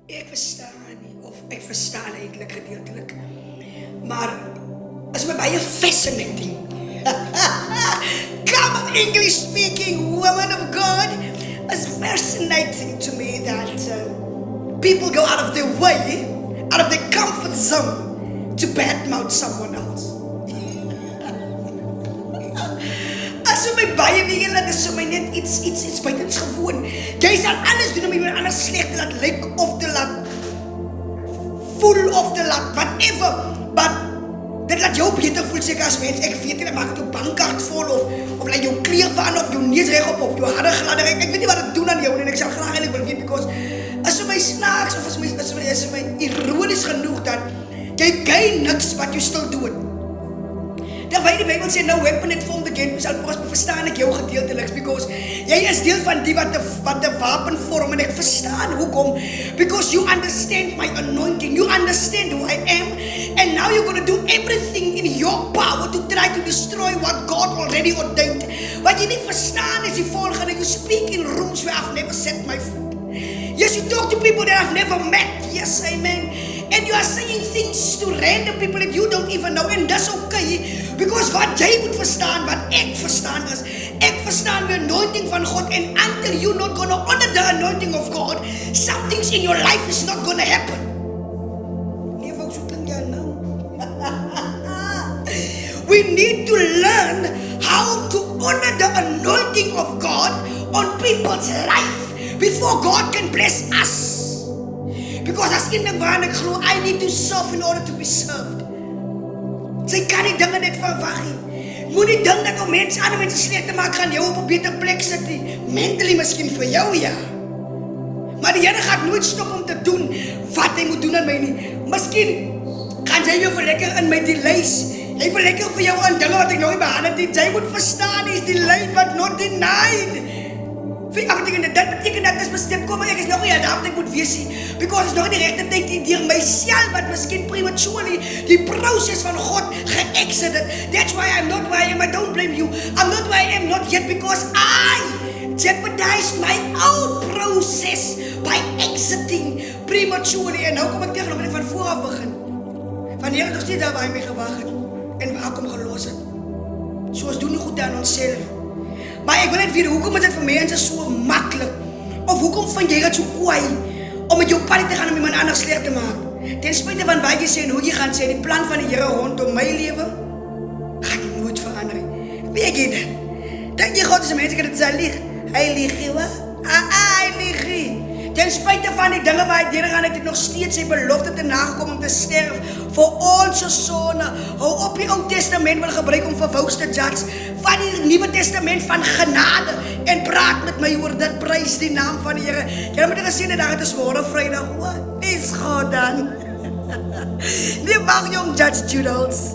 Ek verstaan nie, of ek verstaan eintlik gedeeltelik. Maar is my baie fascinating. Come on, English speaking woman of God. It's fascinating to me that people go out of their way, out of their comfort zone to badmouth someone else. As my baie weer laat is my net iets buitens gewoon. Jy sal alles doen om iemand anders sleg te laat lyk of te laat voel of te laat whatever, but dit laat jou beter voel seker as mens. Ek weet nie, dat maak jou bankkaart vol of laat jou kleur verander of jou neus reg op jou harde gladder. Ek weet nie wat dit doen aan jou en ek sal graag eintlik wil weet, because as my snaaks of as my ironies genoeg dat jy kry niks wat jy stil doen. Terwyl die Bybel sê, no weapon it formed against me shall prosper, verstaan ek jou gedeelteliks, because jy is deel van die wat de wapen vorm, en ek verstaan hoekom, because you understand my anointing, you understand who I am, and now you're going to do everything in your power to try to destroy what God already ordained. Wat jy nie verstaan is die volgende, you speak in rooms where I've never set my foot. Yes, you talk to people that I've never met, yes, amen. And you are saying things to random people that you don't even know. And that's okay. Because wat jy moet verstaan, wat ek verstaan is, ek verstaan die anointing van God. And until you're not going to honor the anointing of God, some things in your life is not going to happen. Nee, folks, hoe klink jy nou? We need to learn how to honor the anointing of God on people's life before God can bless us. Because as in the waan ek glo, I need to serve in order to be served. Sy kan nie dinge net verwag nie. Moenie dink dat om ander mense sleg te maak gaan jou op 'n beter plek sit nie. Mentally miskien vir jou, ja. Maar die Here gaan nooit stop om te doen wat hy moet doen aan my nie. Miskien gaan jy jou lekker in my delays. Hy wil lekker vir jou aan dinge wat ek nog nie behandel het. Jy moet verstaan, is delayed but not denied. Dit beteken dat as my step kom, ek is nog nie daar wat ek moet wees nie, because is nog nie die regte tyd deur myself wat miskien prematurely die proses van God ge-exit het. That's why I'm not where I am. I don't blame you. I'm not where I am not yet because I jeopardized my own process by exiting prematurely. En nou kom ek tegen om ek van vooraf begin. Wanneer ek nog steeds daar waar hy my gewag het en waar ek hom gelos het. Soos doen nie goed aan onsself. Maar ek wil net weet, hoekom is dit vir mense so maklik? Of hoekom vind jy dit so kwaai om met jou party te gaan om iemand anders sleg te maak? Ten spyte van wat jy sê en hoe jy gaan sê, die plan van die Here rondom my lewe gaan nooit verander nie. Weet jy dit? Dink jy God is 'n mens wat dit sal lieg? Hy lieg nie, wat? Hy lieg nie. Ten spyte van die dinge waar hy deurgaan, het hy nog steeds sy belofte te nagekom om te sterf vir ons sonde. Hou op die Ou Testament wil gebruik om vir vows te judge van die Nuwe Testament van genade en praat met my oor dit, prys die naam van die Here. Jy moet gesien dat daar is môre Vrydag. Wat is God dan? Nie mag jong judge Judas.